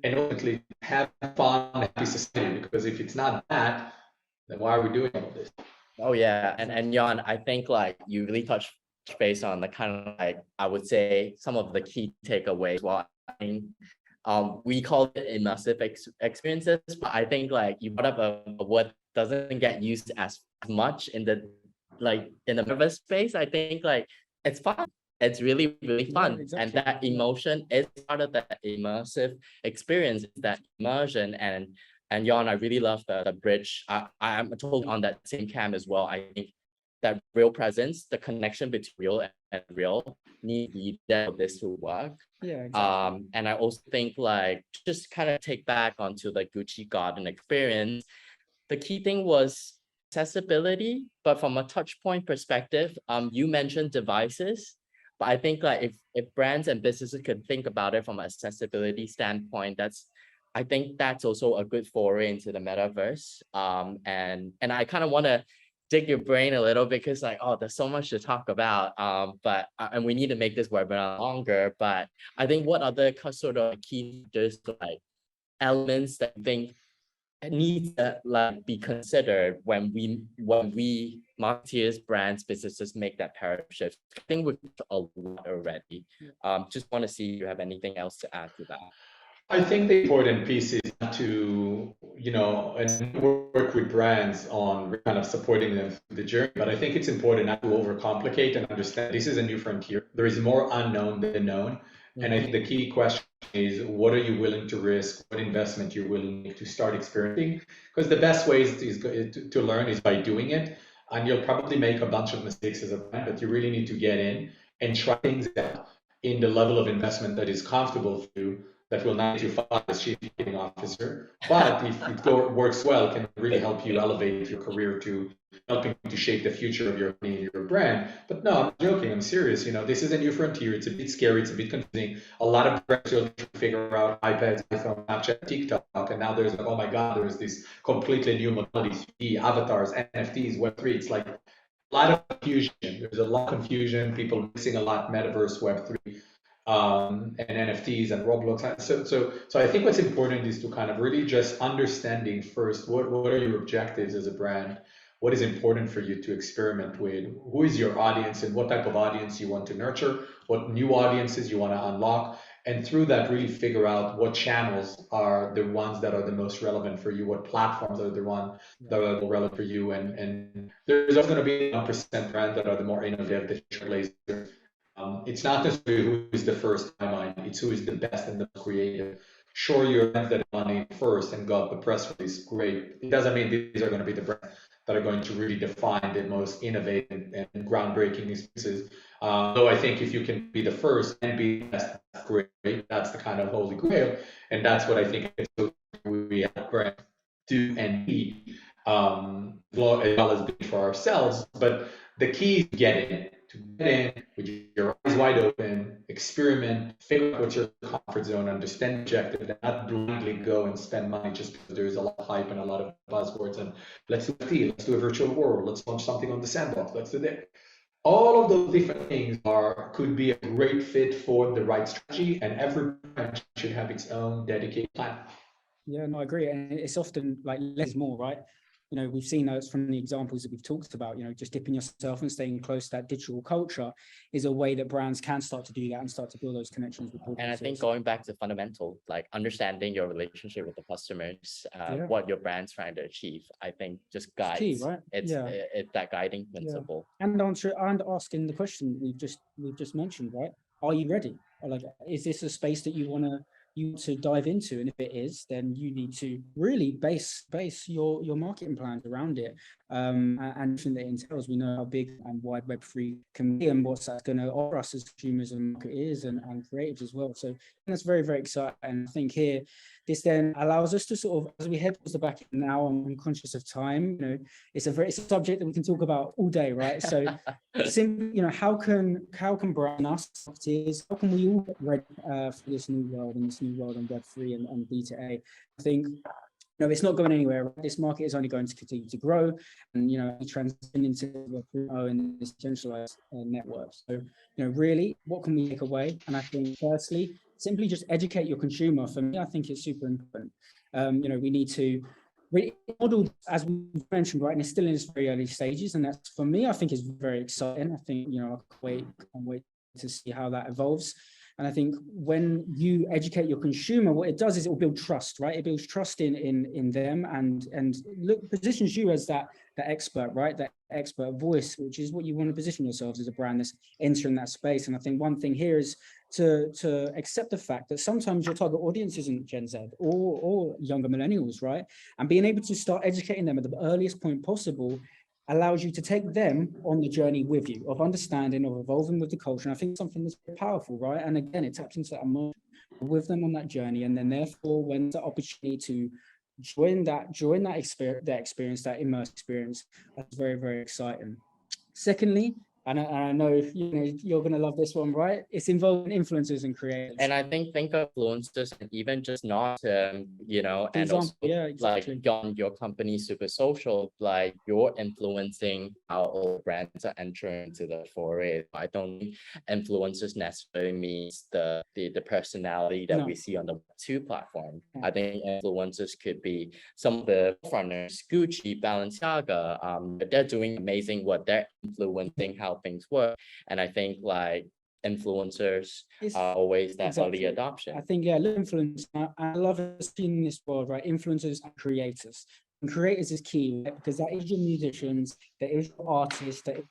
[SPEAKER 3] and ultimately have fun, happy society? Because if it's not that, then why are we doing all of this?
[SPEAKER 2] Oh yeah, and Jan, I think like you really touched base on the kind of like, I would say some of the key takeaways. Well, I mean, we call it immersive experiences, but I think like you brought up a word doesn't get used as much in the metaverse space. I think like it's fun. It's really, really fun. Yeah, exactly. And that emotion is part of that immersive experience, that immersion. And Jan, I really love the bridge. I'm totally on that same camp as well. I think that real presence, the connection between real and real need this to work.
[SPEAKER 1] Yeah, exactly.
[SPEAKER 2] And I also think like, just kind of take back onto the Gucci Garden experience. The key thing was accessibility, but from a touch point perspective, you mentioned devices. But I think like if brands and businesses could think about it from an accessibility standpoint, I think that's also a good foray into the metaverse. And I kind of want to dig your brain a little because like, oh, there's so much to talk about. But and we need to make this webinar longer. But I think what other sort of key features, like elements that I think need to like be considered when we marketeers, brands, businesses make that paradigm shift. I think we've talked a lot already. Just want to see if you have anything else to add to that.
[SPEAKER 3] I think the important piece is to, and work with brands on kind of supporting them through the journey. But I think it's important not to overcomplicate and understand this is a new frontier. There is more unknown than known. And I think the key question is, what are you willing to risk? What investment you're willing to start experiencing? Because the best way to learn is by doing it. And you'll probably make a bunch of mistakes as a brand, but you really need to get in and try things out in the level of investment that is comfortable for you, that will not make you fired as chief marketing officer. But if it works well, it can really help you elevate your career to helping to shape the future of your company and your brand. But no, I'm joking. I'm serious. This is a new frontier. It's a bit scary. It's a bit confusing. A lot of brands will try to figure out iPads, iPhone, Snapchat, TikTok, and now there's like, oh my God, there's this completely new modality, 3D, avatars, NFTs, Web3. It's like a lot of confusion. There's a lot of confusion. People mixing a lot metaverse, Web3. And NFTs and Roblox. So I think what's important is to kind of really just understanding first, what are your objectives as a brand? What is important for you to experiment with? Who is your audience and what type of audience you want to nurture? What new audiences you want to unlock? And through that, really figure out what channels are the ones that are the most relevant for you, what platforms are the ones that are relevant for you. And there's always going to be 1% brands that are the more innovative, the trailblazers. It's not necessarily who is the first timeline, it's who is the best and the most creative. Sure, you're that money first and got the press release, great. It doesn't mean these are going to be the brands that are going to really define the most innovative and groundbreaking experiences. Though I think if you can be the first and be the best, that's great. That's the kind of holy grail. And that's what I think we have brands do and be, as well as be for ourselves. But the key is getting with your eyes wide open, experiment, figure out what's your comfort zone, understand objective, and not blindly go and spend money just because there's a lot of hype and a lot of buzzwords. And let's do a virtual world, let's launch something on the sandbox, let's do that. All of those different things could be a great fit for the right strategy, and every brand should have its own dedicated plan.
[SPEAKER 1] Yeah, no, I agree. And it's often like less is more, right? We've seen those from the examples that we've talked about, just dipping yourself and staying close to that digital culture is a way that brands can start to do that and start to build those connections with audiences.
[SPEAKER 2] And I think going back to fundamental, like understanding your relationship with the customers, what your brand's trying to achieve, I think just guides.
[SPEAKER 1] It's key, right?
[SPEAKER 2] It's that guiding principle.
[SPEAKER 1] And asking the question we've just mentioned, right? Are you ready? Or like, is this a space that you want to dive into? And if it is, then you need to really base your marketing plans around it. And that entails, we know how big and wide Web3 can be and what that's going to offer us as consumers and marketeers and creatives as well. So that's very, very exciting. And I think here, this then allows us to sort of, as we head towards the back end now, I'm conscious of time, it's a subject that we can talk about all day, right? So how can brand us, marketeers, how can we all get ready for this new world and this new world on Web3 and B2A? I think it's not going anywhere. Right? This market is only going to continue to grow, and we transition into Web3 and this decentralized network. So really, what can we take away? And I think firstly, simply just educate your consumer. For me, I think it's super important. We need to model, as we mentioned, right, and it's still in its very early stages, and that's, for me, I think is very exciting. I think I can't wait to see how that evolves. And I think when you educate your consumer, what it does is it will build trust, right? It builds trust in them and positions you as that expert, right? That expert voice, which is what you want to position yourselves as a brand that's entering that space. And I think one thing here is to accept the fact that sometimes your target audience isn't Gen Z or younger millennials, right? And being able to start educating them at the earliest point possible allows you to take them on the journey with you of understanding, of evolving with the culture. And I think something that's very powerful, right? And again, it taps into that emotion with them on that journey. And then therefore, when the opportunity to join that experience, that immersive experience, that's very, very exciting. Secondly, And I know, you're going to love this one, right? It's involving influencers and creators.
[SPEAKER 2] And I think of influencers and even just not, and
[SPEAKER 1] example,
[SPEAKER 2] also
[SPEAKER 1] yeah, exactly.
[SPEAKER 2] like on your company Super Social, like you're influencing how all brands are entering into the foray. I don't think influencers necessarily means the personality that we see on the two platform. I think influencers could be some of the runners, Gucci, Balenciaga. They're doing amazing what they're influencing how things work. And I think like influencers are always that early adoption.
[SPEAKER 1] I think, yeah, influence. I love seeing this world, right? Influencers and creators. And creators is key, right? Because that is your musicians, that is your artists, that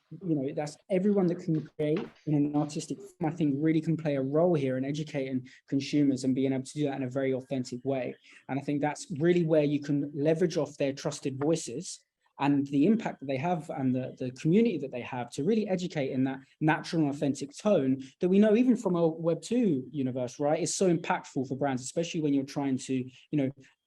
[SPEAKER 1] that's everyone that can create in an artistic form. I think really can play a role here in educating consumers and being able to do that in a very authentic way. And I think that's really where you can leverage off their trusted voices and the impact that they have and the community that they have to really educate in that natural and authentic tone that we know even from a Web2 universe, right? It's so impactful for brands, especially when you're trying to,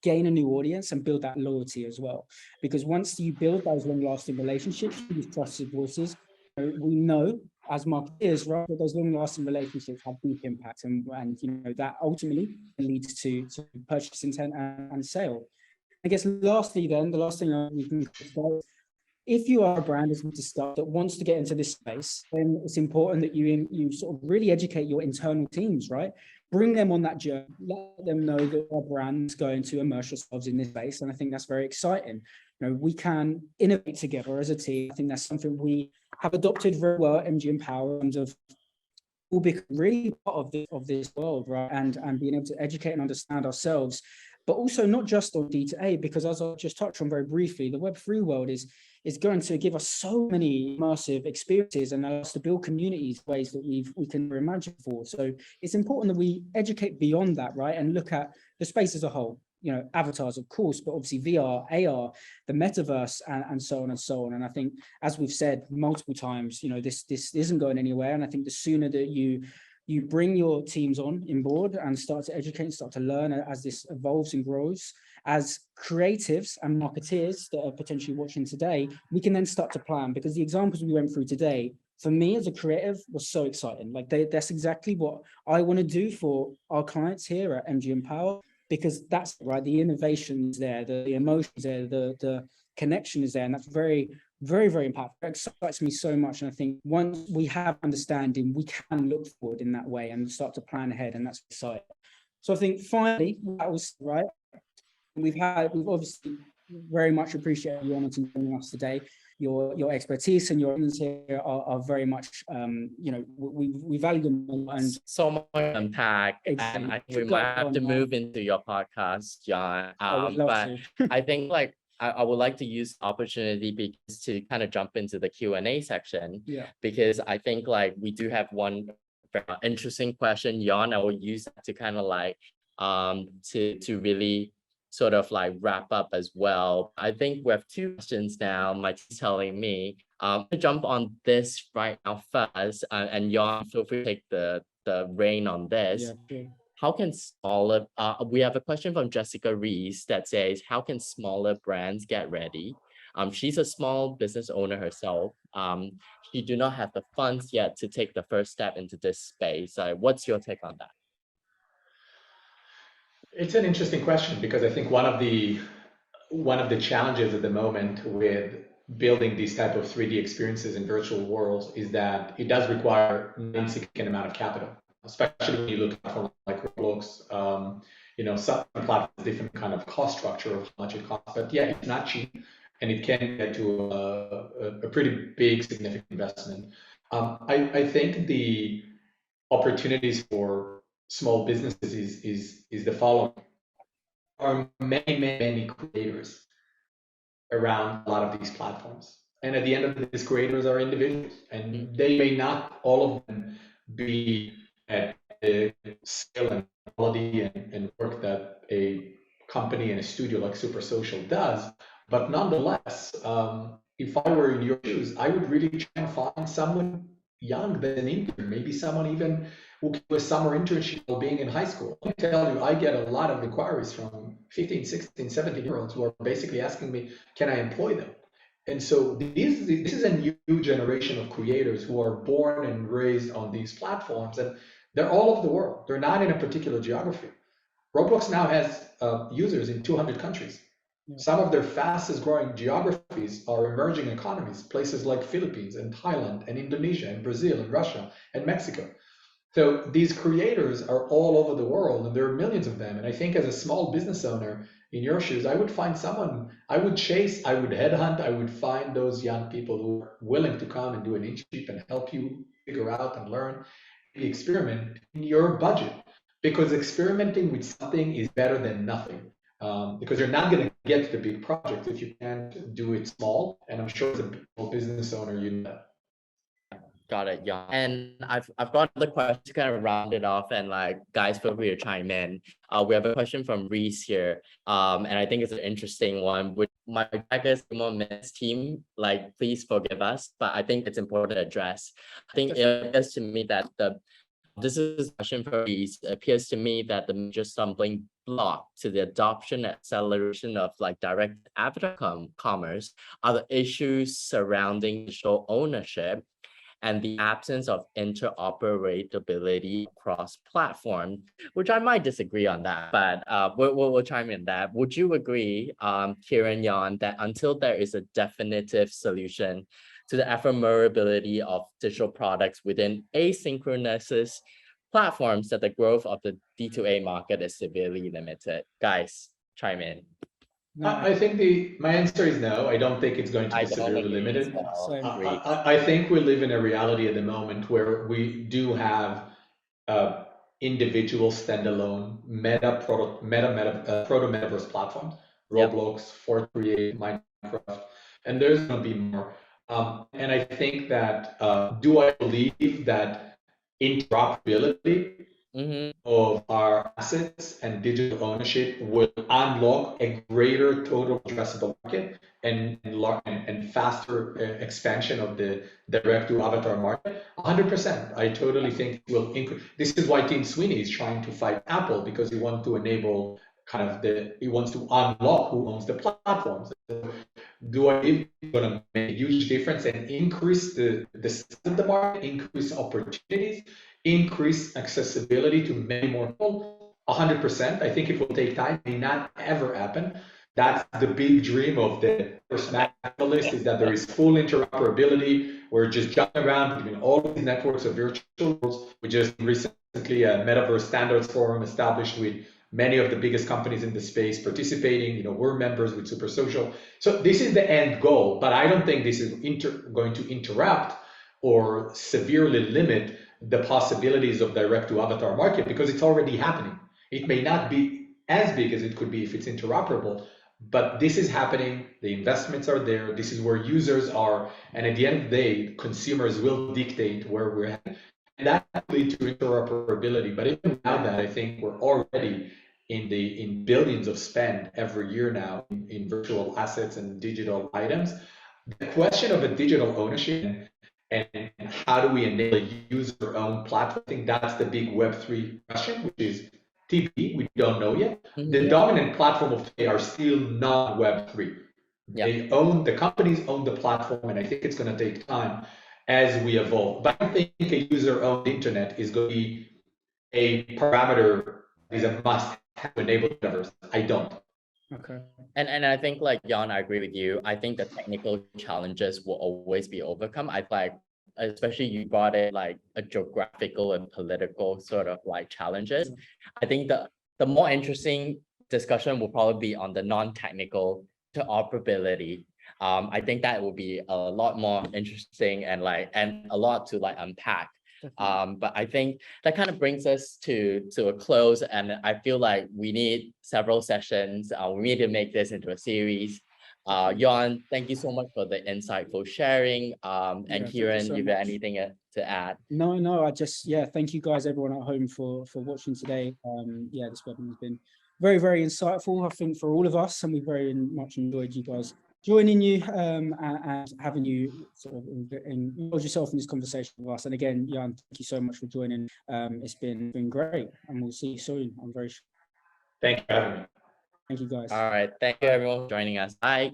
[SPEAKER 1] gain a new audience and build that loyalty as well. Because once you build those long-lasting relationships with these trusted voices, we know as marketers, right, that those long-lasting relationships have deep impact, and that ultimately leads to purchase intent and sale. I guess lastly, then, the last thing we can start, if you are a brand as to start that wants to get into this space, then it's important that you sort of really educate your internal teams, right? Bring them on that journey, let them know that our brand's going to immerse yourselves in this space. And I think that's very exciting. We can innovate together as a team. I think that's something we have adopted very well at MGM Power in terms of will become really part of this world, right? And being able to educate and understand ourselves, but also not just on D2A, because as I just touched on very briefly, the Web3 world is going to give us so many immersive experiences and allow us to build communities in ways that we can never imagine before. So it's important that we educate beyond that, right? And look at the space as a whole, avatars, of course, but obviously VR, AR, the metaverse, and so on and so on. And I think, as we've said multiple times, this isn't going anywhere. And I think the sooner that you bring your teams on board and start to educate and start to learn as this evolves and grows, as creatives and marketeers that are potentially watching today, we can then start to plan, because the examples we went through today, for me as a creative, was so exciting. Like that's exactly what I want to do for our clients here at MGM Power, because that's right, the innovation is there, the emotions there, the connection is there, and that's very, very, very impactful. It excites me so much. And I think once we have understanding, we can look forward in that way and start to plan ahead, and that's exciting. So I think finally, that was right. We've obviously very much appreciated you on joining us today. Your expertise and your opinions here are very much, we value them, and
[SPEAKER 2] so much unpack. Exactly. And I think we might have to move into your podcast, John. But I think I would like to use the opportunity because to kind of jump into the Q&A section.
[SPEAKER 1] Yeah.
[SPEAKER 2] Because I think we do have one very interesting question, Jan. I will use that to kind of to really sort of wrap up as well. I think we have two questions now. My team's telling me to jump on this right now first, and Jan, feel free to take the reign on this.
[SPEAKER 1] Yeah, sure.
[SPEAKER 2] How can smaller, we have a question from Jessica Reese that says, how can smaller brands get ready? She's a small business owner herself. She do not have the funds yet to take the first step into this space. What's your take on that?
[SPEAKER 3] It's an interesting question, because I think one of the challenges at the moment with building these type of 3D experiences in virtual worlds is that it does require an insignificant amount of capital, especially when you look at platforms like Roblox. Some platforms have different kind of cost structure of how much it costs, but yeah, it's not cheap, and it can get to a pretty big, significant investment. I think the opportunities for small businesses is the following. There are many creators around a lot of these platforms, and at the end of the day, these creators are individuals, and they may not all of them be at the scale and quality and work that a company and a studio like Super Social does, but nonetheless, if I were in your shoes, I would really try and find someone young that's an intern, maybe someone even who can do a summer internship while being in high school. I can tell you, I get a lot of inquiries from 15, 16, 17-year-olds who are basically asking me, can I employ them? And so this is a new generation of creators who are born and raised on these platforms, and they're all over the world. They're not in a particular geography. Roblox now has users in 200 countries.
[SPEAKER 1] Yeah.
[SPEAKER 3] Some of their fastest growing geographies are emerging economies, places like Philippines and Thailand and Indonesia and Brazil and Russia and Mexico. So these creators are all over the world, and there are millions of them. And I think as a small business owner in your shoes, I would find someone, I would chase, I would headhunt, I would find those young people who are willing to come and do an internship and help you figure out and learn, experiment in your budget. Because experimenting with something is better than nothing. Because you're not going to get to the big project if you can't do it small. And I'm sure as a small business owner, you know that.
[SPEAKER 2] Got it, yeah. And I've got another question to kind of round it off, and like guys, feel free to chime in. We have a question from Reese here. And I think it's an interesting one. With my Jaggers Minutes team, like please forgive us, but I think it's important to address. I think it appears to me that this is a question for Reese. It appears to me that the major stumbling block to the adoption and acceleration of like direct avatar commerce are the issues surrounding digital ownership and the absence of interoperability across platform, which I might disagree on that, but we'll chime in that. Would you agree, Kieran, Jan, that until there is a definitive solution to the ephemerability of digital products within asynchronous platforms, that the growth of the D2A market is severely limited? Guys, chime in.
[SPEAKER 1] No,
[SPEAKER 3] I think my answer is no. I don't think it's going to be severely limited. I think we live in a reality at the moment where we do have individual standalone proto metaverse platforms, Roblox, Fort Create, Minecraft, and there's going to be more. And I think that do I believe that interoperability of our assets and digital ownership will unlock a greater total addressable market and faster expansion of the direct to avatar market? 100%. I totally think it will increase. This is why Tim Sweeney is trying to fight Apple, because he wants to enable he wants to unlock who owns the platforms. Do I think it's going to make a huge difference and increase the size of the market, increase opportunities, increase accessibility to many more people? 100%. I think it will take time, may not ever happen. That's the big dream of the first analyst, is that there is full interoperability. We're just jumping around between all of these networks of virtual worlds. We just recently a Metaverse Standards Forum established with many of the biggest companies in the space participating. We're members with Super Social. So this is the end goal, but I don't think this is going to interrupt or severely limit the possibilities of direct to avatar market, because it's already happening. It may not be as big as it could be if it's interoperable, but this is happening. The investments are there. This is where users are. And at the end of the day, consumers will dictate where we're at. And that leads to interoperability. But even now that, I think we're already in billions of spend every year now in virtual assets and digital items. The question of a digital ownership and how do we enable a user-owned platform, I think that's the big Web3 question, which is TBD. We don't know yet. The dominant platform of today are still not Web3. The companies own the platform, and I think it's going to take time as we evolve. But I think a user-owned internet is going to be a parameter, is a must have to enable metaverse. I don't.
[SPEAKER 1] Okay.
[SPEAKER 2] And I think, like Jan, I agree with you. I think the technical challenges will always be overcome. I like, especially you brought in like a geographical and political sort of like challenges. I think the more interesting discussion will probably be on the non-technical interoperability. I think that will be a lot more interesting and a lot to like unpack. But I think that kind of brings us to a close, and I feel like we need several sessions. We need to make this into a series. Jan, thank you so much for the insightful sharing. And Kieran, you got anything to add?
[SPEAKER 1] No, I just, thank you guys, everyone at home for watching today. This webinar has been very, very insightful, I think, for all of us, and we very much enjoyed you guys joining you and having you sort of indulge yourself in this conversation with us. And again, Jan, thank you so much for joining. It's been great, and we'll see you soon, I'm very sure.
[SPEAKER 3] Thank you for having me.
[SPEAKER 1] Thank you, guys.
[SPEAKER 2] All right. Thank you, everyone, for joining us. Bye.